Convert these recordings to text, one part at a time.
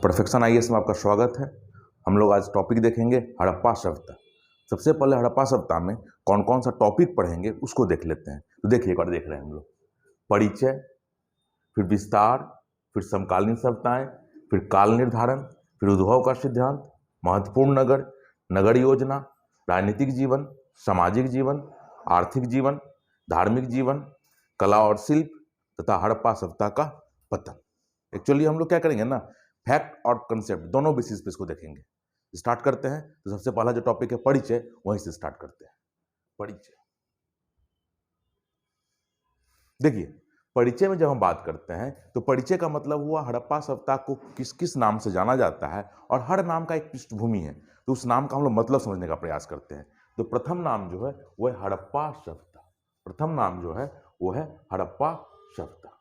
Perfection IAS में आपका स्वागत है। हम लोग आज टॉपिक देखेंगे हड़प्पा सभ्यता। सबसे पहले हड़प्पा सभ्यता में कौन कौन सा टॉपिक पढ़ेंगे उसको देख लेते हैं। तो देखिए, एक बार देख रहे हैं हम लोग परिचय, फिर विस्तार, फिर समकालीन सभ्यताएं, फिर काल निर्धारण, फिर उद्भव का सिद्धांत, महत्वपूर्ण नगर, नगर योजना, राजनीतिक जीवन, सामाजिक जीवन, आर्थिक जीवन, धार्मिक जीवन, कला और शिल्प तथा हड़प्पा सभ्यता का पतन। एक्चुअली हम लोग क्या करेंगे ना, फैक्ट और कंसेप्ट दोनों बेसिस पे इसको देखेंगे। स्टार्ट करते हैं। तो सबसे पहला जो टॉपिक है परिचय, वहीं से स्टार्ट करते हैं। परिचय देखिए, परिचय में जब हम बात करते हैं तो परिचय का मतलब हुआ हड़प्पा सभ्यता को किस किस नाम से जाना जाता है, और हर नाम का एक पृष्ठभूमि है, तो उस नाम का हम लोग मतलब समझने का प्रयास करते हैं। तो प्रथम नाम जो है वो है हड़प्पा सभ्यता। प्रथम नाम जो है वो है हड़प्पा सभ्यता।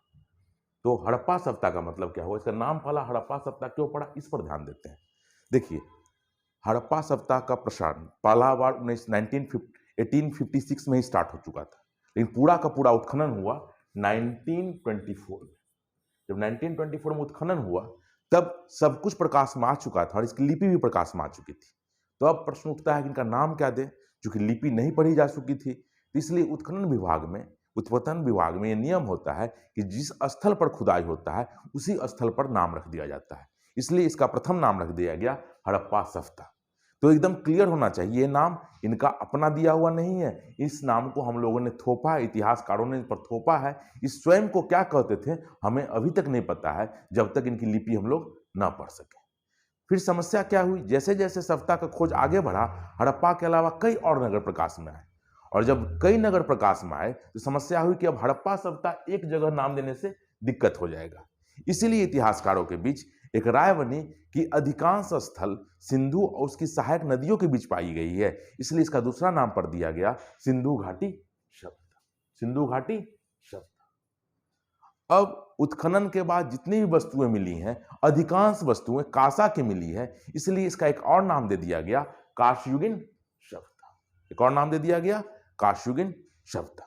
तो हड़प्पा सभ्यता का मतलब क्या हुआ, इसका नाम पहला हड़प्पा सभ्यता क्यों पड़ा, इस पर ध्यान देते हैं। देखिए, हड़प्पा सभ्यता का प्रसारण पहला बार 1856 में ही स्टार्ट हो चुका था, लेकिन पूरा का पूरा उत्खनन हुआ 1924 में। जब 1924 में उत्खनन हुआ तब सब कुछ प्रकाश में आ चुका था और इसकी लिपि भी प्रकाश में आ चुकी थी। तो अब प्रश्न उठता है कि इनका नाम क्या दें, क्योंकि लिपि नहीं पढ़ी जा चुकी थी। तो इसलिए उत्खनन विभाग में यह नियम होता है कि जिस स्थल पर खुदाई होता है उसी स्थल पर नाम रख दिया जाता है। इसलिए इसका प्रथम नाम रख दिया गया हड़प्पा सभ्यता। तो एकदम क्लियर होना चाहिए, ये नाम इनका अपना दिया हुआ नहीं है। इस नाम को हम लोगों ने थोपा है, इतिहासकारों ने इस पर थोपा है। इस स्वयं को क्या कहते थे हमें अभी तक नहीं पता है, जब तक इनकी लिपि हम लोग ना पढ़ सके। फिर समस्या क्या हुई, जैसे जैसे सभ्यता का खोज आगे बढ़ा, हड़प्पा के अलावा कई और नगर प्रकाश में आए, और जब कई नगर प्रकाश में आए तो समस्या हुई कि अब हड़प्पा सभ्यता एक जगह नाम देने से दिक्कत हो जाएगा। इसीलिए इतिहासकारों के बीच एक राय बनी कि अधिकांश स्थल सिंधु और उसकी सहायक नदियों के बीच पाई गई है, इसलिए इसका दूसरा नाम पर दिया गया सिंधु घाटी सभ्यता। सिंधु घाटी सभ्यता। अब उत्खनन के बाद जितनी भी वस्तुएं मिली हैं, अधिकांश वस्तुएं कांसा की मिली है, इसलिए इसका एक और नाम दे दिया गया कांस्ययुगीन सभ्यता। एक और नाम दे दिया गया कांस्ययुगीन सभ्यता।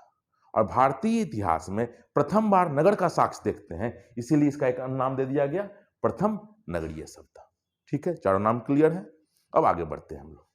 और भारतीय इतिहास में प्रथम बार नगर का साक्ष्य देखते हैं, इसीलिए इसका एक नाम दे दिया गया प्रथम नगरीय सभ्यता। ठीक है, चारों नाम क्लियर है। अब आगे बढ़ते हैं हम लोग,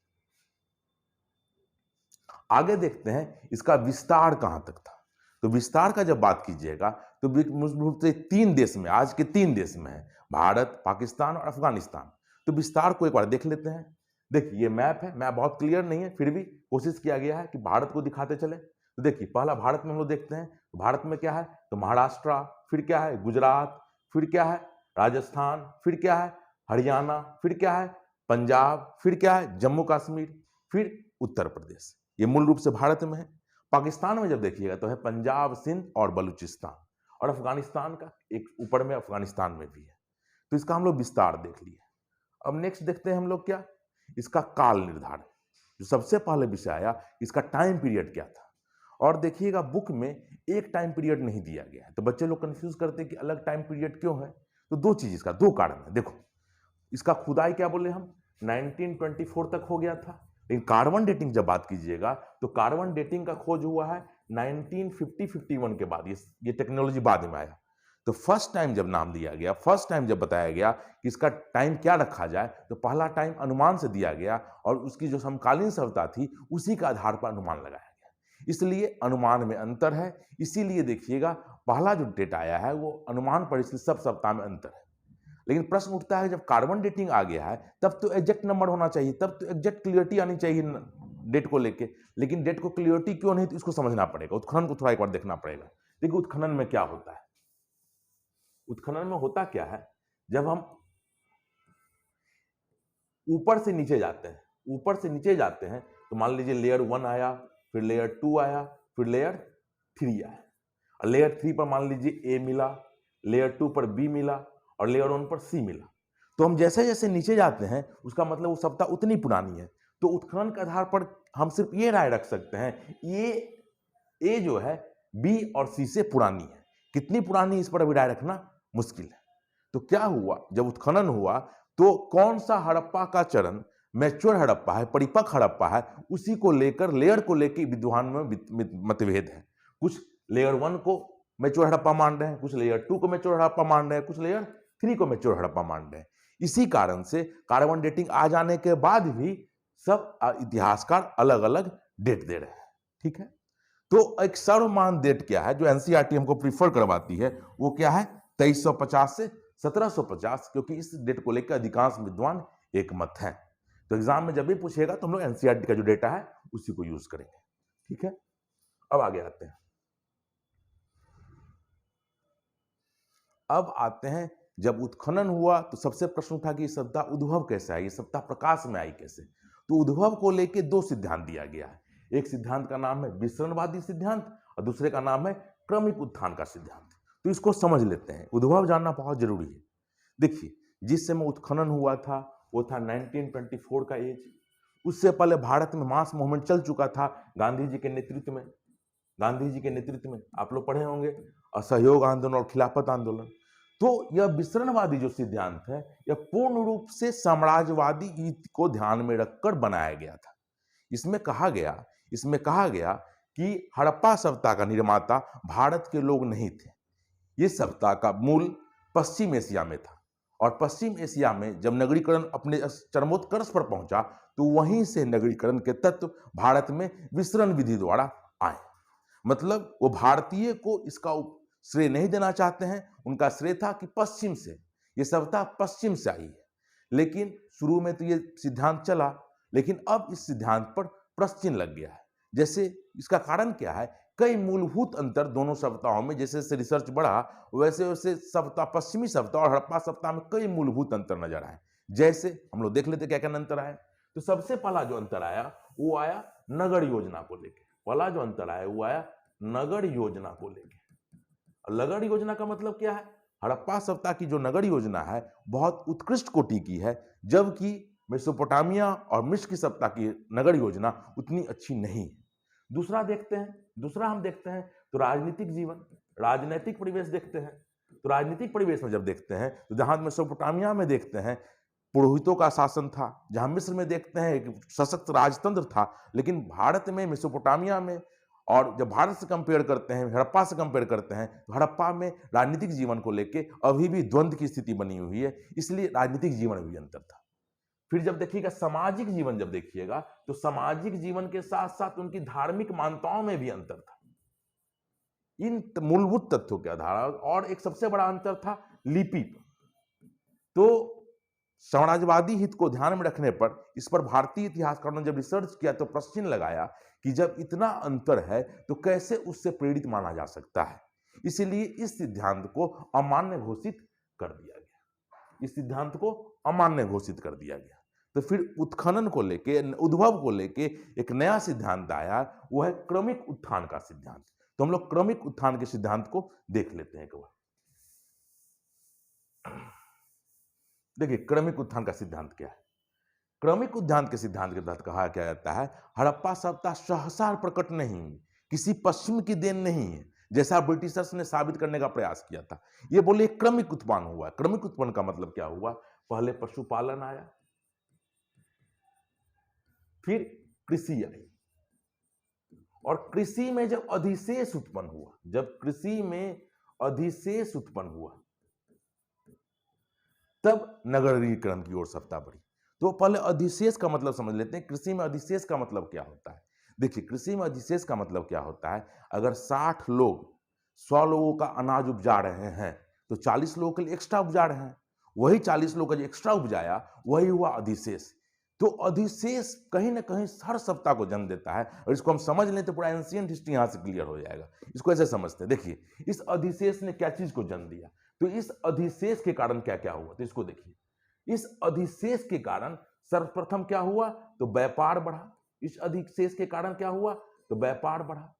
आगे देखते हैं इसका विस्तार कहां तक था। तो विस्तार का जब बात कीजिएगा तो मूल रूप से तीन देश में, आज के तीन देश में है, भारत, पाकिस्तान और अफगानिस्तान। तो विस्तार को एक बार देख लेते हैं। देखिए, ये मैप है, मैप बहुत क्लियर नहीं है, फिर भी कोशिश किया गया है कि भारत को दिखाते चले। तो देखिए, पहला भारत में हम लोग देखते हैं, तो भारत में क्या है, तो महाराष्ट्र, फिर क्या है गुजरात, फिर क्या है राजस्थान, फिर क्या है हरियाणा, फिर क्या है पंजाब, फिर क्या है जम्मू कश्मीर, फिर उत्तर प्रदेश। ये मूल रूप से भारत में है। पाकिस्तान में जब देखिएगा तो है पंजाब, सिंध और बलूचिस्तान, और अफगानिस्तान का एक ऊपर में अफगानिस्तान में भी है। तो इसका हम लोग विस्तार देख लिए। अब नेक्स्ट देखते हैं हम लोग क्या, इसका काल निर्धारण। जो सबसे पहले विषय आया, इसका टाइम पीरियड क्या था। और देखिएगा बुक में एक टाइम पीरियड नहीं दिया गया है, तो बच्चे लोग कंफ्यूज करते हैं कि अलग टाइम पीरियड क्यों है। तो दो चीज, इसका दो कारण है। देखो, इसका खुदाई क्या बोले हम 1924 तक हो गया था, लेकिन कार्बन डेटिंग जब बात कीजिएगा तो कार्बन डेटिंग का खोज हुआ है 1950-51 के बाद। ये टेक्नोलॉजी बाद में आया। तो फर्स्ट टाइम जब नाम दिया गया, फर्स्ट टाइम जब बताया गया कि इसका टाइम क्या रखा जाए, तो पहला टाइम अनुमान से दिया गया, और उसकी जो समकालीन सभ्यता थी उसी के आधार पर अनुमान लगाया गया। इसलिए अनुमान में अंतर है। इसीलिए देखिएगा पहला जो डेट आया है वो अनुमान पर, इसलिए सब सप्ताह में अंतर है। लेकिन प्रश्न उठता है, जब कार्बन डेटिंग आ गया है तब तो एग्जैक्ट नंबर होना चाहिए, तब तो एग्जैक्ट क्लियरिटी आनी चाहिए डेट को लेके। लेकिन डेट को क्लियरिटी क्यों नहीं, तो इसको समझना पड़ेगा, उत्खनन को थोड़ा एक बार देखना पड़ेगा। देखिए, उत्खनन में क्या होता है, उत्खनन में होता क्या है, जब हम ऊपर से नीचे जाते हैं, ऊपर से नीचे जाते हैं, तो मान लीजिए लेयर 1 आया, फिर लेयर 2 आया, फिर लेयर 3 आया, और लेयर 3 पर मान लीजिए ए मिला, लेयर 2 पर बी मिला, और लेयर 1 पर सी मिला। तो हम जैसे जैसे नीचे जाते हैं, उसका मतलब वो सभ्यता उतनी पुरानी है। तो उत्खनन के आधार पर हम सिर्फ ये राय रख सकते हैं, ये ए जो है बी और सी से पुरानी है। कितनी पुरानी, इस पर अभी राय रखना मुश्किल है। तो क्या हुआ, जब उत्खनन हुआ तो कौन सा हड़प्पा का चरण मैच्योर हड़प्पा है, परिपक्व हड़प्पा है, उसी को लेकर, लेयर को लेकर विद्वान में मतभेद है। कुछ लेयर 1 को मैच्योर हड़प्पा मान रहे हैं, कुछ लेयर 2 को मैच्योर हड़प्पा मान रहे हैं, कुछ लेयर 3 को मैच्योर हड़प्पा मान रहे हैं। इसी कारण से कार्बन डेटिंग आ जाने के बाद भी सब इतिहासकार अलग अलग डेट दे रहे हैं। ठीक है, तो एक सर्वमान्य डेट क्या है जो एनसीईआरटी हमको प्रीफर करवाती है, वो क्या है 2350 से 1750, क्योंकि इस डेट को लेकर अधिकांश विद्वान एक मत हैं। तो एग्जाम में जब भी पूछेगा तो हम लोग एनसीईआरटी का जो डेटा है उसी को यूज करेंगे। ठीक है, अब आगे आते हैं। अब आते हैं, जब उत्खनन हुआ तो सबसे प्रश्न उठा कि ये सत्ता उद्भव कैसे आई, ये सत्ता प्रकाश में आई कैसे। तो उद्भव को लेके 2 सिद्धांत दिया गया है। एक सिद्धांत का नाम है विसरणवादी सिद्धांत और दूसरे का नाम है क्रमिक उत्थान का सिद्धांत। तो इसको समझ लेते हैं, उद्भव जानना बहुत जरूरी है। देखिए, जिस समय उत्खनन हुआ था वो था 1924 का एज। उससे पहले भारत में मास मूवमेंट चल चुका था गांधी जी के नेतृत्व में। गांधी जी के नेतृत्व में आप लोग पढ़े होंगे, असहयोग आंदोलन और खिलाफत आंदोलन। तो यह विसरणवादी जो सिद्धांत है यह पूर्ण रूप से साम्राज्यवादी नीति को ध्यान में रखकर बनाया गया था। इसमें कहा गया कि हड़प्पा सभ्यता का निर्माता भारत के लोग नहीं थे। ये सभ्यता का मूल पश्चिम एशिया में था और पश्चिम एशिया में जब नगरीकरण अपने चरमोत्कर्ष पर पहुंचा तो वहीं से नगरीकरण के तत्व भारत में विसरण विधि द्वारा आए। मतलब वो भारतीय को इसका श्रेय नहीं देना चाहते हैं, उनका श्रेय था कि पश्चिम से ये सभ्यता पश्चिम से आई है। लेकिन शुरू में तो ये सिद्धांत चला, लेकिन अब इस सिद्धांत पर प्रश्न चिन्ह लग गया है। जैसे इसका कारण क्या है, कई मूलभूत अंतर दोनों सभ्यताओं में, जैसे जैसे रिसर्च बढ़ा वैसे वैसे सभ्यता, पश्चिमी सभ्यता और हड़प्पा सभ्यता में कई मूलभूत अंतर नजर आए। जैसे हम लोग देख लेते क्या क्या अंतर आया। तो सबसे पहला जो अंतर आया वो आया नगर योजना को लेकर। पहला जो अंतर आया वो आया नगर योजना को लेकर। नगर योजना का मतलब क्या है, हड़प्पा सभ्यता की जो नगर योजना है बहुत उत्कृष्ट कोटि की है, जबकि मेसोपोटामिया और मिस्र की सभ्यता की नगर योजना उतनी अच्छी नहीं है। दूसरा हम देखते हैं तो राजनीतिक जीवन, राजनीतिक परिवेश देखते हैं। तो राजनीतिक परिवेश में जब देखते हैं तो जहां मेसोपोटामिया में देखते हैं पुरोहितों का शासन था, जहां मिस्र में देखते हैं एक सशक्त राजतंत्र था, लेकिन भारत में, मेसोपोटामिया में और जब भारत से कंपेयर करते हैं, हड़प्पा से कंपेयर करते हैं, तो हड़प्पा में राजनीतिक जीवन को लेके अभी भी द्वंद्व की स्थिति बनी हुई है, इसलिए राजनीतिक जीवन में भी अंतर था। फिर जब देखिएगा सामाजिक जीवन, जब देखिएगा तो सामाजिक जीवन के साथ साथ उनकी धार्मिक मान्यताओं में भी अंतर था, इन मूलभूत तथ्यों के आधार। और एक सबसे बड़ा अंतर था लिपि पर। तो साम्राज्यवादी हित को ध्यान में रखने पर इस पर भारतीय इतिहासकारों ने जब रिसर्च किया तो प्रश्न लगाया कि जब इतना अंतर है तो कैसे उससे प्रेरित माना जा सकता है। इसलिए इस सिद्धांत को अमान्य घोषित कर दिया गया। इस सिद्धांत को अमान्य घोषित कर दिया गया। तो फिर उत्खनन को लेके, उद्भव को लेके एक नया सिद्धांत आया, वो है क्रमिक उत्थान का सिद्धांत। तो हम लोग क्रमिक उत्थान के सिद्धांत को देख लेते हैं एक बार। देखिए, क्रमिक उत्थान का सिद्धांत क्या है। क्रमिक उत्थान के सिद्धांत के तहत कहा क्या जाता है, हड़प्पा सभ्यता सहसा प्रकट नहीं, किसी पश्चिम की देन नहीं है, जैसा ब्रिटिशर्स ने साबित करने का प्रयास किया था। ये बोले क्रमिक उत्पन्न हुआ। क्रमिक उत्पन्न का मतलब क्या हुआ, पहले पशुपालन आया, फिर कृषि आई, और कृषि में जब अधिशेष उत्पन्न हुआ, जब कृषि में अधिशेष उत्पन्न हुआ तब नगरीकरण की ओर सभ्यता बढ़ी। तो पहले अधिशेष का मतलब समझ लेते हैं। कृषि में अधिशेष का मतलब क्या होता है। देखिए, कृषि में अधिशेष का मतलब क्या होता है, अगर 60 लोग 100 लोगों का अनाज उपजा रहे हैं तो 40 लोगों के लिए एक्स्ट्रा उपजा रहे हैं, वही 40 लोग का जो एक्स्ट्रा उपजाया वही हुआ अधिशेष। तो अधिशेष कहीं ना कहीं हर सभ्यता को जन्म देता है, और इसको हम समझ लें तो पूरा एंशिएंट हिस्ट्री यहां से क्लियर हो जाएगा। इसको ऐसे समझते हैं, देखिए इस अधिशेष ने क्या चीज को जन्म दिया, तो इस अधिशेष के कारण क्या क्या हुआ, तो इसको देखिए। इस अधिशेष के कारण सर्वप्रथम क्या हुआ, तो व्यापार बढ़ा। इस अधिशेष के कारण क्या हुआ, तो व्यापार बढ़ा।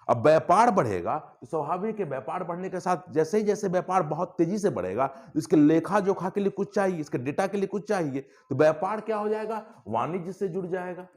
अब व्यापार बढ़ेगा तो स्वाभाविक है, व्यापार बढ़ने के साथ जैसे ही जैसे व्यापार बहुत तेजी से बढ़ेगा तो इसके लेखा जोखा के लिए कुछ चाहिए, इसके डेटा के लिए कुछ चाहिए, तो व्यापार क्या हो जाएगा, वाणिज्य से जुड़ जाएगा।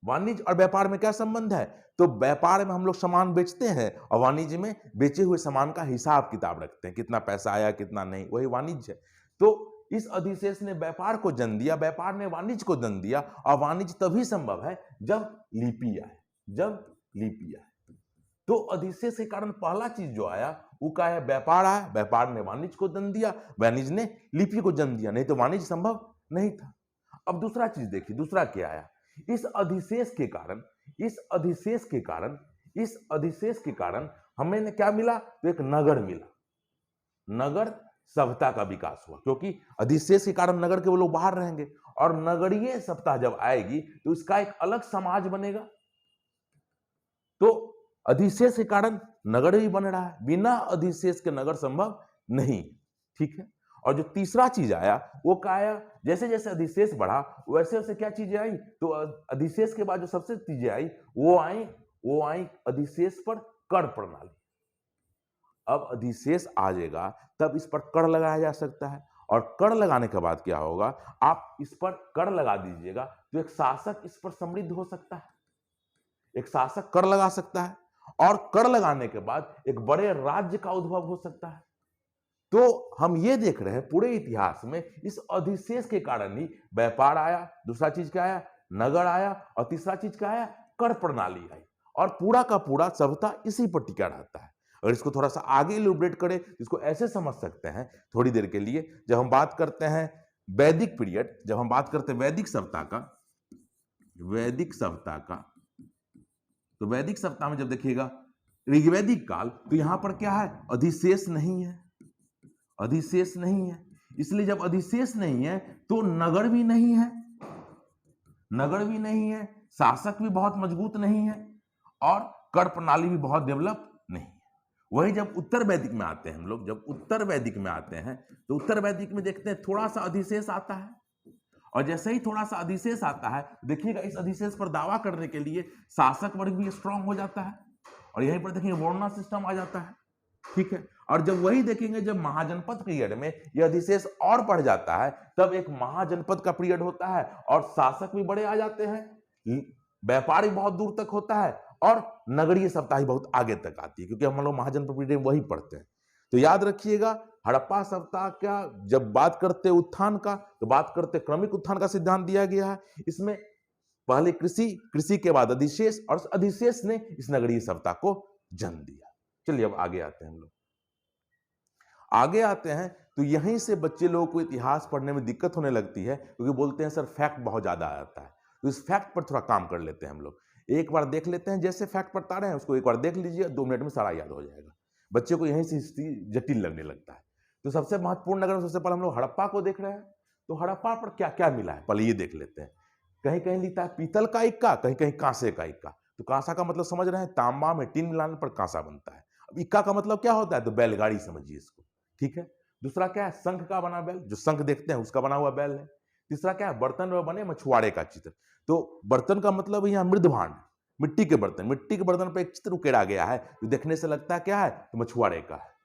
वाणिज्य और व्यापार में क्या संबंध है, तो व्यापार में हम लोग सामान बेचते हैं और वाणिज्य में बेचे हुए सामान का हिसाब किताब रखते हैं, कितना पैसा आया कितना नहीं, वही वाणिज्य है। तो इस अधिशेष ने व्यापार को जन्म दिया, व्यापार ने वाणिज्य को जन्म दिया, और वाणिज्य तभी संभव है जब लिपि आए, जब लिपि आए। तो अधिशेष के कारण पहला चीज जो आया वो क्या है, व्यापार आया, व्यापार ने वाणिज्य को जन्म दिया, वाणिज्य ने लिपि को जन्म दिया, नहीं तो वाणिज्य संभव नहीं था। अब दूसरा चीज देखिए, दूसरा क्या आया, इस अधिशेष के कारण, इस अधिशेष के कारण, इस अधिशेष के कारण हमें क्या मिला, तो एक नगर मिला, नगर सभ्यता का विकास हुआ, क्योंकि अधिशेष के कारण नगर के वो लोग बाहर रहेंगे, और नगरीय सभ्यता जब आएगी तो इसका एक अलग समाज बनेगा। तो अधिशेष के कारण नगर भी बन रहा है, बिना अधिशेष के नगर संभव नहीं, ठीक है। और जो तीसरा चीज आया वो क्या आया, जैसे जैसे अधिशेष बढ़ा वैसे वैसे क्या चीजें आई, तो अधिशेष के बाद जो सबसे चीजें आई वो आई अधिशेष पर कर प्रणाली। अब अधिशेष आ जाएगा तब इस पर कर लगाया जा सकता है, और कर लगाने के बाद क्या होगा, आप इस पर कर लगा दीजिएगा तो एक शासक इस पर समृद्ध हो सकता है, एक शासक कर लगा सकता है, और कर लगाने के बाद एक बड़े राज्य का उद्भव हो सकता है। तो हम ये देख रहे हैं पूरे इतिहास में इस अधिशेष के कारण ही व्यापार आया, दूसरा चीज क्या आया, नगर आया, और तीसरा चीज क्या आया, कर प्रणाली आई, और पूरा का पूरा सभ्यता इसी पर टिका रहता है। अगर इसको थोड़ा सा आगे इलुब्रेट करें, इसको ऐसे समझ सकते हैं थोड़ी देर के लिए, जब हम बात करते हैं वैदिक पीरियड, जब हम बात करते हैं वैदिक सभ्यता का, वैदिक सभ्यता का, तो वैदिक सभ्यता में जब देखिएगा ऋग्वैदिक काल, तो यहां पर क्या है, अधिशेष नहीं है, अधिशेष नहीं है, इसलिए जब अधिशेष नहीं है तो नगर भी नहीं है, नगर भी नहीं है, शासक भी बहुत मजबूत नहीं है, और कर प्रणाली भी बहुत डेवलप नहीं है। वही जब उत्तर वैदिक में आते हैं हम लोग, जब उत्तर वैदिक में आते हैं तो उत्तर वैदिक में देखते हैं थोड़ा सा अधिशेष आता है, और जैसे ही थोड़ा सा अधिशेष आता है देखिएगा इस अधिशेष पर दावा करने के लिए शासक वर्ग भी स्ट्रांग हो जाता है, और यहीं पर देखेंगे वर्णा सिस्टम आ जाता है, ठीक है। और जब वही देखेंगे जब महाजनपद पीरियड में यह अधिशेष और बढ़ जाता है, तब एक महाजनपद का पीरियड होता है, और शासक भी बड़े आ जाते हैं, व्यापार भी बहुत दूर तक होता है, और नगरीय सभ्यता ही बहुत आगे तक आती है, क्योंकि हम लोग महाजनपद पीरियड वही पढ़ते हैं। तो याद रखिएगा, हड़प्पा सभ्यता का जब बात करते उत्थान का, तो बात करते क्रमिक उत्थान का सिद्धांत दिया गया है। इसमें पहले कृषि, कृषि के बाद अधिशेष, और अधिशेष ने इस नगरीय सभ्यता को जन्म दिया। चलिए अब आगे आते हैं हम लोग, आगे आते हैं तो यहीं से बच्चे लोगों को इतिहास पढ़ने में दिक्कत होने लगती है, क्योंकि बोलते हैं सर फैक्ट बहुत ज्यादा आता है। तो इस फैक्ट पर थोड़ा काम कर लेते हैं हम लोग, एक बार देख लेते हैं, जैसे फैक्ट पढ़ता रहे हैं उसको एक बार देख लीजिए, 2 मिनट में सारा याद हो जाएगा। बच्चे को यहीं से हिस्ट्री जटिल लगने लगता है। तो सबसे महत्वपूर्ण नगर में सबसे पहले हम लोग हड़प्पा को देख रहे हैं। तो हड़प्पा पर क्या क्या मिला है पहले ये देख लेते हैं। कहीं कहीं लिखता है पीतल का इक्का, कहीं कहीं कांसे का इक्का। तो कांसा का मतलब समझ रहे हैं, तांबा में टिन मिलाने पर कांसा बनता है। अब इक्का का मतलब क्या होता है, तो बैलगाड़ी समझिए इसको, ठीक है। दूसरा क्या है, शंख का बना बैल, जो शंख देखते हैं उसका बना हुआ बैल है। तीसरा क्या है, बर्तन में बने मछुआरे का चित्र। तो बर्तन का मतलब यहाँ मृद भांड, मिट्टी के बर्तन, मिट्टी के बर्तन पर एक चित्र उकेरा गया है, जो देखने से लगता है क्या है, तो मछुआरे का है।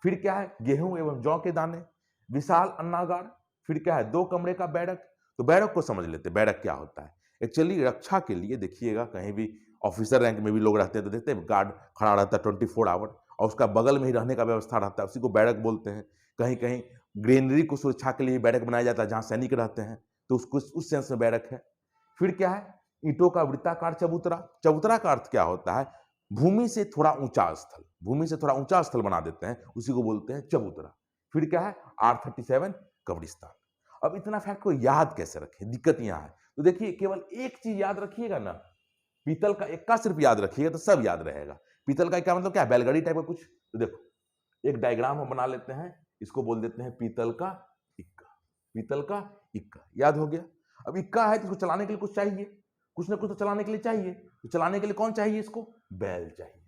फिर क्या है, गेहूं एवं जौ के दाने, विशाल अन्नागार। फिर क्या है, 2 कमरे का बैरक। तो बैरक को समझ लेते हैं, बैरक क्या होता है। एक्चुअली रक्षा के लिए देखिएगा, कहीं भी ऑफिसर रैंक में भी लोग रहते हैं तो देखते हैं गार्ड खड़ा रहता है 24 आवर, और उसका बगल में ही रहने का व्यवस्था रहता है, उसी को बैरक बोलते हैं। कहीं कहीं ग्रेनरी को सुरक्षा के लिए बैरक बनाया जाता है, जहां सैनिक रहते हैं, तो उसको उस सेंस में बैरक है। फिर क्या है, ईंटों का वृत्ताकार चबूतरा। चबूतरा का अर्थ क्या होता है, भूमि से थोड़ा ऊंचा स्थल, भूमि से थोड़ा ऊंचा स्थल बना देते हैं, उसी को बोलते हैं चबूतरा। फिर क्या है, R37 कब्रिस्तान। अब इतना फैक्ट को याद कैसे रखें, दिक्कत यहां है। तो देखिए केवल एक चीज याद रखिएगा ना, पीतल का इक्का सिर्फ याद रखिएगा तो सब याद रहेगा। पीतल का इक्का मतलब क्या है, बैलगाड़ी टाइप का कुछ। तो देखो एक डायग्राम हम बना लेते हैं, इसको बोल देते हैं पीतल का इक्का, पीतल का इक्का, याद हो गया। अब इक्का है तो इसको चलाने के लिए कुछ चाहिए, कुछ ना कुछ तो चलाने के लिए चाहिए। तो चलाने के लिए कौन चाहिए, इसको बैल चाहिए,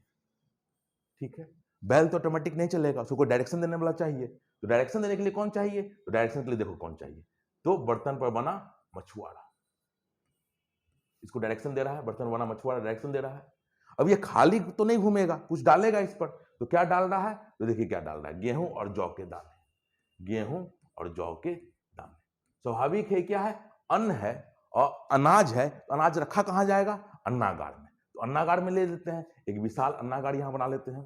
ठीक है। बैल तो ऑटोमेटिक नहीं चलेगा, उसको डायरेक्शन देने वाला चाहिए। तो डायरेक्शन देने के लिए कौन चाहिए, तो डायरेक्शन के लिए देखो कौन चाहिए, तो बर्तन पर बना मछुआरा, इसको डायरेक्शन दे रहा है, बर्तन बना मछुआरा डायरेक्शन दे रहा है। अब ये खाली तो नहीं घूमेगा, कुछ डालेगा इस पर। तो क्या डाल रहा है, तो देखिए क्या डाल रहा है, गेहूं और जौ के दाने, गेहूं और जौ के दाने। स्वाभाविक है, क्या है, अन्न है और अनाज है, तो अनाज रखा कहां जाएगा, अन्नागार में। तो अन्नागार में ले लेते हैं, एक विशाल अन्नागार यहां बना लेते हैं,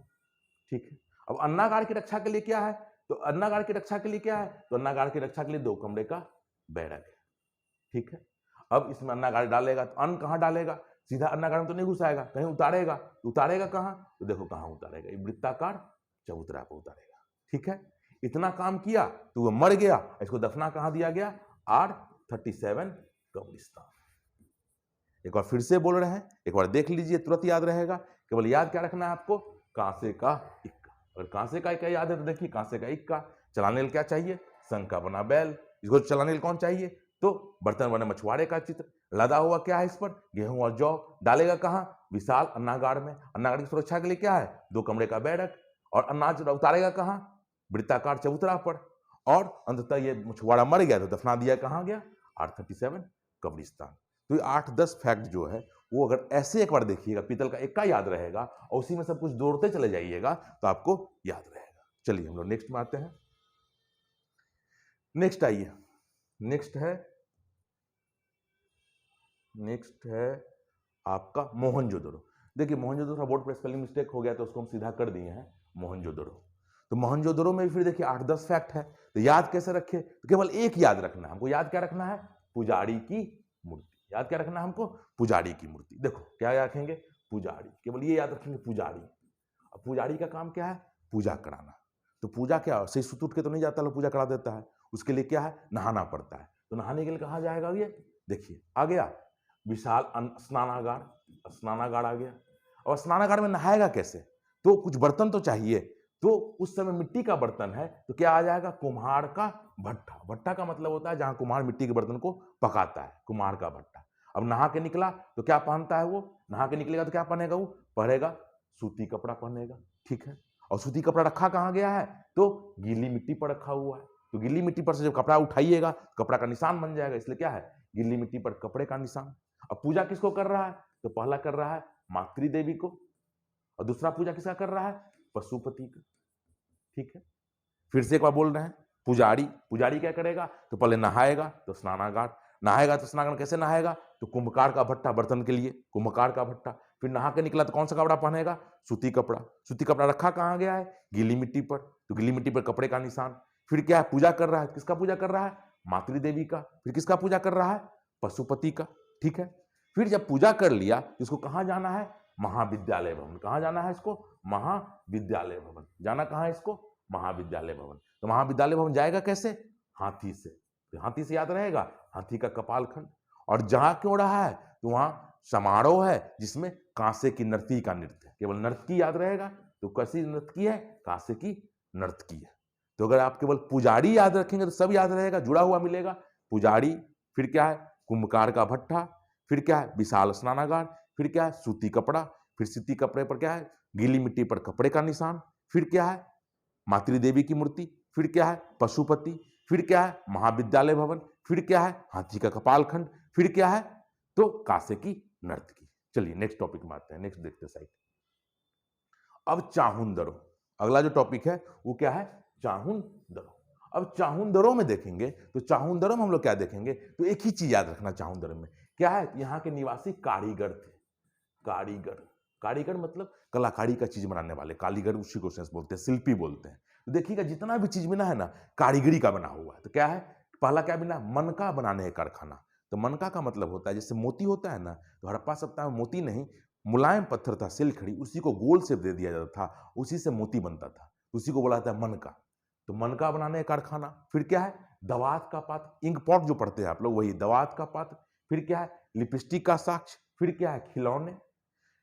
ठीक है। अब अन्नागार की रक्षा के लिए क्या है, तो अन्नागार की रक्षा के लिए क्या है, तो अन्नागार की रक्षा के लिए 2 कमरे का बैरक है, ठीक है। अब इसमें अन्नागार डालेगा तो अन्न कहां डालेगा, सीधा अन्नागार में तो नहीं घुसाएगा, कहीं उतारेगा। तो उतारेगा कहां, तो देखो कहां उतारेगा, वृत्ताकार चबूतरा पर उतारेगा। ठीक है, इतना काम किया तो वो मर गया, इसको दफना कहां दिया गया? R37 कब्रिस्तान। एक बार फिर से बोल रहे हैं, एक बार देख लीजिए, तुरंत याद रहेगा। केवल याद क्या रखना है आपको? कांसे का इक्का। अगर कांसे का इक्का याद है तो देखिए, कांसे का इक्का। चलाने के क्या चाहिए? संख का बना बैल। इसको चलाने के कौन चाहिए? तो बर्तन बने मछुआरे का चित्र। लदा हुआ क्या है इस पर? गेहूं और जौ। डालेगा कहां? विशाल अन्नागार में। अन्नागार की सुरक्षा के लिए क्या है? 2 कमरे का बैरक। और अनाज उतारेगा कहां? वृत्ताकार चबूतरा पर। और अंततः ये मछुआरा मर गया तो दफना दिया कहां गया? R37 कब्रिस्तान। तो ये 8-10 फैक्ट जो है वो अगर ऐसे एक बार देखिएगा, पीतल का इक्का याद रहेगा और उसी में सब कुछ जोड़ते चले जाइएगा तो आपको याद रहेगा। चलिए हम लोग नेक्स्ट में आते हैं। नेक्स्ट आइए, नेक्स्ट है आपका मोहनजोदड़ो। देखिए मोहनजोदड़ो बोर्ड पर स्पेलिंग मिस्टेक हो गया तो उसको हम सीधा कर दिए हैं मोहनजोदड़ो। तो मोहनजोदड़ो में भी फिर देखिए 8-10 फैक्ट है, तो याद कैसे रखे? तो केवल एक याद रखना है हमको। याद क्या रखना है? पुजारी की मूर्ति। याद क्या रखना है हमको? पुजारी की मूर्ति। देखो क्या याद रखेंगे? पुजारी, केवल ये याद रखेंगे पुजारी। अब पुजारी का काम क्या है? पूजा कराना। तो पूजा क्या, सही सुत उठ के तो नहीं जाता, लोग पूजा करा देता है। उसके लिए क्या है? नहाना पड़ता है। तो नहाने के लिए कहाँ जाएगा ये? देखिए आ गया विशाल स्नानागार। स्नानागार आ गया। और स्नानागार में नहाएगा कैसे? तो कुछ बर्तन तो चाहिए। तो उस समय मिट्टी का बर्तन है तो क्या आ जाएगा? कुम्हार का भट्ठा। भट्ठा का मतलब होता है जहां कुम्हार मिट्टी के बर्तन को पकाता है, कुम्हार का भट्ठा। अब नहा के निकला तो क्या पहनता है वो? नहा के निकलेगा तो क्या पहनेगा वो? पहनेगा सूती कपड़ा पहनेगा। ठीक है, और सूती कपड़ा रखा कहां गया है? तो गीली मिट्टी पर रखा हुआ है। तो गीली मिट्टी पर से जब कपड़ा उठाइएगा कपड़ा का निशान बन जाएगा, इसलिए क्या है? गीली मिट्टी पर कपड़े का निशान। अब पूजा किसको कर रहा है? तो पहला कर रहा है मातृ देवी को, और दूसरा पूजा किसका कर रहा है? पशुपति का। ठीक है, फिर से एक बार बोल रहे हैं, पुजारी। पुजारी क्या करेगा? तो पहले नहाएगा तो स्नानागार। नहाएगा तो स्नानागार कैसे नहाएगा? तो कुंभकार का भट्टा, बर्तन के लिए कुंभकार का भट्टा। फिर नहा के निकला तो कौन सा कपड़ा पहनेगा? सूती कपड़ा। सूती कपड़ा रखा कहां गया है? गीली मिट्टी पर। तो गीली मिट्टी पर कपड़े का निशान। फिर क्या है? पूजा कर रहा है। किसका पूजा कर रहा है? मातृ देवी का। फिर किसका पूजा कर रहा है? पशुपति का। ठीक है, फिर जब पूजा कर लिया तो इसको कहां जाना है? महाविद्यालय भवन। कहां जाना है इसको? महाविद्यालय भवन। जाना कहां है इसको? महाविद्यालय भवन। तो महाविद्यालय भवन जाएगा कैसे? हाथी से। तो हाथी से याद रहेगा, हाथी का कपाल खंड। और जहां क्यों रहा है? तो वहां समारोह है जिसमें कांसे की नर्तकी का नृत्य। केवल नर्तकी याद रहेगा। तो कैसी नर्तकी है? कांसे की नर्तकी है। तो अगर आप केवल पुजारी याद रखेंगे तो सब याद रहेगा, जुड़ा हुआ मिलेगा। पुजारी, फिर क्या है? कुंभकार का भट्ठा, फिर क्या है? विशाल स्नानागार, फिर क्या है? सूती कपड़ा, फिर सूती कपड़े पर क्या है? गीली मिट्टी पर कपड़े का निशान, फिर क्या है? मातृ देवी की मूर्ति, फिर क्या है? पशुपति, फिर क्या है? महाविद्यालय भवन, फिर क्या है? हाथी का कपाल खंड, फिर क्या है? तो कांसे की नर्तकी। चलिए नेक्स्ट टॉपिक में आते हैं, नेक्स्ट देखते हैं साइड। अब चाहुंदरो, अगला जो टॉपिक है वो क्या है? चाहुंदरो। अब चाहुंदरो में देखेंगे तो चाहुंदरो में हम लोग क्या देखेंगे? तो एक ही चीज याद रखना चाहुंदरो में क्या है? यहाँ के निवासी कारीगर थे। कारीगर, कारीगर मतलब कलाकारी का चीज बनाने वाले, कारीगर उसी को सेंस बोलते हैं, शिल्पी बोलते हैं। तो देखिएगा जितना भी चीज बना है ना, कारीगरी का बना हुआ है। तो क्या है? पहला क्या बना? मनका बनाने का कारखाना। तो मनका का मतलब होता है जैसे मोती होता है ना, तो हड़प्पा सभ्यता में मोती नहीं, मुलायम पत्थर था सिलखड़ी, उसी को गोल शेप दे दिया जाता था, उसी से मोती बनता था, उसी को बोला जाता है मनका। तो मनका बनाने का कारखाना। फिर क्या है? दवात का पात्र, इंक पॉट जो पढ़ते हैं आप लोग, वही दवात का पात्र। फिर क्या है? लिपस्टिक का साक्ष। फिर क्या है? खिलौने।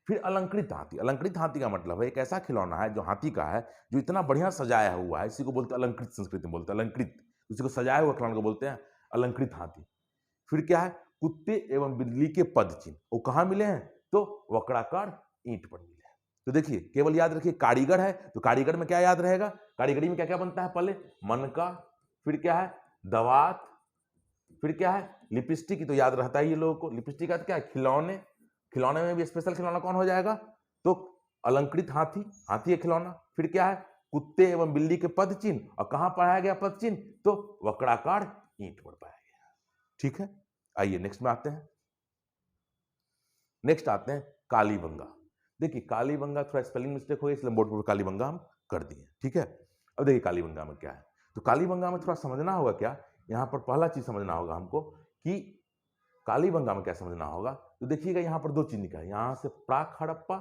फिर अलंकृत हाथी। अलंकृत हाथी का मतलब है एक ऐसा खिलौना है जो हाथी का है, जो इतना बढ़िया सजाया हुआ है, इसी को बोलते हैं अलंकृत, संस्कृत में बोलते हैं अलंकृत। उसी को सजाया हुआ खिलौना को बोलते हैं अलंकृत हाथी। फिर क्या है? कुत्ते एवं बिल्ली के पद चिन्ह, वो कहाँ मिले हैं? तो वक्राकार ईंट पर मिले हैं। तो देखिए केवल याद रखिए कारीगर है, तो कारीगर में क्या याद रहेगा? कारीगरी में क्या क्या बनता है? पहले मनका, फिर क्या है? दवात, फिर क्या है? लिपस्टिक, की तो याद रहता ही है लोगों को। लिपस्टिक का क्या है? खिलौने। खिलौने में भी स्पेशल खिलौना कौन हो जाएगा? तो अलंकृत हाथी, हाथी है खिलौना। फिर क्या है? कुत्ते एवं बिल्ली के पद चिन्ह, और कहां पाया गया पद चिन्ह? तो वक्राकार ईंट पर पाया गया। ठीक है, आइए नेक्स्ट में आते हैं। नेक्स्ट आते हैं कालीबंगा। देखिए कालीबंगा थोड़ा स्पेलिंग मिस्टेक हो गई, इसलिए बोर्ड पर कालीबंगा हम कर दिए। ठीक है, अब देखिए कालीबंगा में क्या है। तो कालीबंगा में थोड़ा समझना होगा क्या, यहाँ पर पहला चीज समझना होगा हमको कि कालीबंगा में क्या समझना होगा। तो देखिएगा यहाँ पर दो चीज निकला है, यहाँ से प्राक हड़प्पा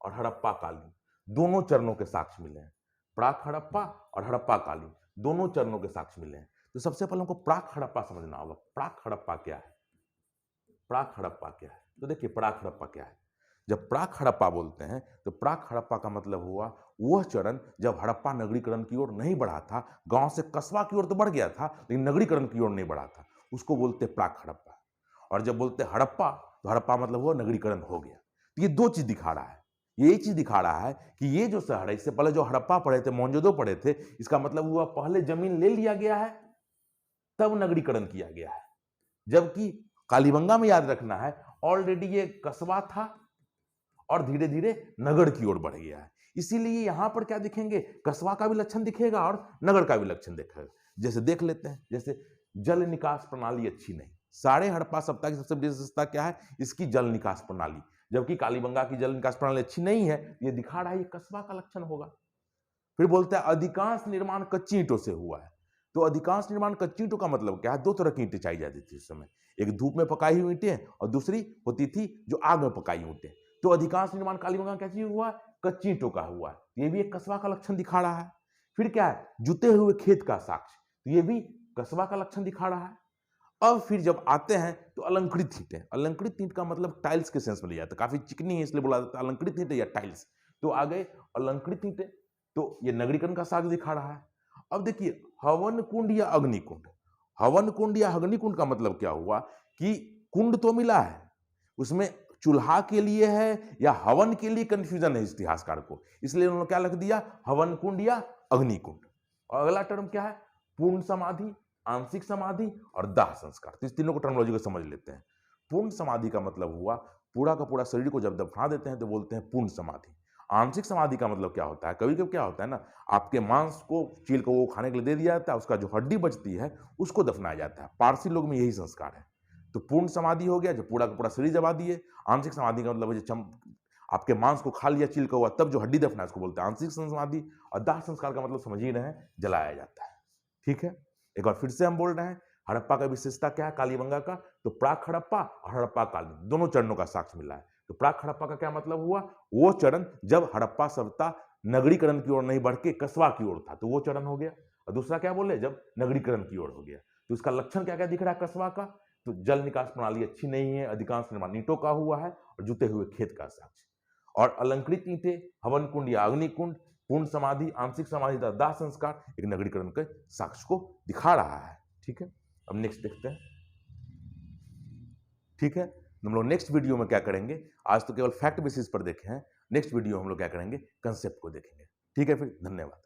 और हड़प्पा कालीन, दोनों चरणों के साक्ष्य मिले हैं। प्राक हड़प्पा और हड़प्पा कालीन दोनों चरणों के साक्ष्य मिले हैं। तो सबसे पहले हमको प्राक हड़प्पा समझना होगा। प्राक हड़प्पा क्या है? प्राक हड़प्पा क्या है? तो देखिए प्राक हड़प्पा क्या है। जब प्राक हड़प्पा बोलते हैं तो प्राक हड़प्पा का मतलब हुआ वह चरण जब हड़प्पा नगरीकरण की ओर नहीं बढ़ा था, गांव से कस्बा की ओर तो बढ़ गया था लेकिन नगरीकरण की ओर नहीं बढ़ा था, उसको बोलते प्राक हड़प्पा। और जब बोलते हड़प्पा तो हड़प्पा मतलब हुआ नगरीकरण हो गया। तो ये दो चीज दिखा रहा है। ये चीज दिखा रहा है कि ये जो शहर है, इससे पहले जो हड़प्पा पढ़े थे, मोहनजोदड़ो पढ़े थे, इसका मतलब हुआ पहले जमीन ले लिया गया है तब नगरीकरण किया गया है। जबकि कालीबंगा में याद रखना है ऑलरेडी ये कस्बा था और धीरे धीरे नगर की ओर बढ़ गया है। इसीलिए यहां पर क्या दिखेंगे, कस्बा का भी लक्षण दिखेगा और नगर का भी लक्षण दिखेगा। जैसे देख लेते हैं, जैसे जल निकास प्रणाली अच्छी नहीं। सारे हड़प्पा सभ्यता की सबसे बड़ी विशेषता क्या है? इसकी जल निकास प्रणाली। जबकि कालीबंगा की जल निकास प्रणाली अच्छी नहीं है, ये दिखा रहा है ये कस्बा का लक्षण होगा। फिर बोलते हैं अधिकांश निर्माण कच्ची ईंटों से हुआ है। तो अधिकांश निर्माण कच्ची ईंटों का मतलब क्या है? दो तरह की ईंटें चाहिए जाती थी उस समय, एक धूप में पकाई हुई ईंटें और दूसरी होती थी जो आग में पकाई हुई ईंटें। तो अधिकांश निर्माण कालीबंगा क्या चीज हुआ? कच्ची ईंटों का हुआ है। ये भी एक कस्बा का लक्षण दिखा रहा है। फिर क्या है? जुते हुए खेत का साक्ष्य, तो ये भी कस्बा का लक्षण दिखा रहा है। अब फिर जब आते हैं तो अलंकृत ईंटें। अलंकृत ईंट का मतलब टाइल्स के सेंस में लिया जाता है, काफी चिकनी है इसलिए बोला जाता है अलंकृत ईंटें या टाइल्स। तो आ गए अलंकृत ईंटें, तो ये नगरीकरण का साक्ष्य दिखा रहा है। अब देखिए हवन कुंड या अग्निकुंड। हवन कुंड या अग्निकुंड का मतलब क्या हुआ कि कुंड तो मिला है, उसमें चूल्हा के लिए है या हवन के लिए कंफ्यूजन है इतिहासकार को, इसलिए उन्होंने क्या लिख दिया? हवन कुंड या अग्निकुंड। और अगला टर्म क्या है? पूर्ण समाधि, आंशिक समाधि और दाह संस्कार। तो इस तीनों को टर्मोलॉजी को समझ लेते हैं। पूर्ण समाधि का मतलब हुआ पूरा का पूरा शरीर को जब दफना देते हैं तो बोलते हैं पूर्ण समाधि। आंशिक समाधि का मतलब क्या होता है? कभी कभी क्या होता है ना, आपके मांस को चील को वो खाने के लिए दे दिया जाता है, उसका जो हड्डी बचती है उसको दफनाया जाता है। पारसी लोग में यही संस्कार है। तो पूर्ण समाधि हो गया जब पूरा का पूरा शरीर जबा दिए। आंशिक समाधि का मतलब जो आपके मांस को खा लिया चील का हुआ तब जो हड्डी दफना है उसको बोलते हैं आंशिक समाधि। और दाह संस्कार का मतलब समझ ही रहे हैं, जलाया जाता है। ठीक है, एक बार फिर से हम बोल रहे हैं हड़प्पा का विशेषता क्या है कालीबंगा का? तो प्राक हड़प्पा और हड़प्पा कालीन दोनों चरणों का साक्ष्य मिला है। तो प्राक हड़प्पा का क्या मतलब हुआ? वो चरण जब हड़प्पा सभ्यता नगरीकरण की ओर नहीं बढ़ के कस्बा की ओर था, तो वो चरण हो गया। और दूसरा क्या बोले? जब नगरीकरण की ओर हो गया। तो इसका लक्षण क्या क्या दिख रहा है कस्बा का? तो जल निकास प्रणाली अच्छी नहीं है, अधिकांश निर्माण ईंटों का हुआ है और जुते हुए खेत का साक्ष्य। और अलंकृत ईंटें, हवन कुंड या अग्निकुंड, पूर्ण समाधि, आंशिक समाधि, दाह संस्कार एक नगरीकरण के साक्ष्य को दिखा रहा है। ठीक है, अब नेक्स्ट देखते हैं। ठीक है, हम लोग नेक्स्ट वीडियो में क्या करेंगे? आज तो केवल फैक्ट बेसिस पर देखे हैं, नेक्स्ट वीडियो हम लोग क्या करेंगे? कंसेप्ट को देखेंगे। ठीक है, फिर धन्यवाद।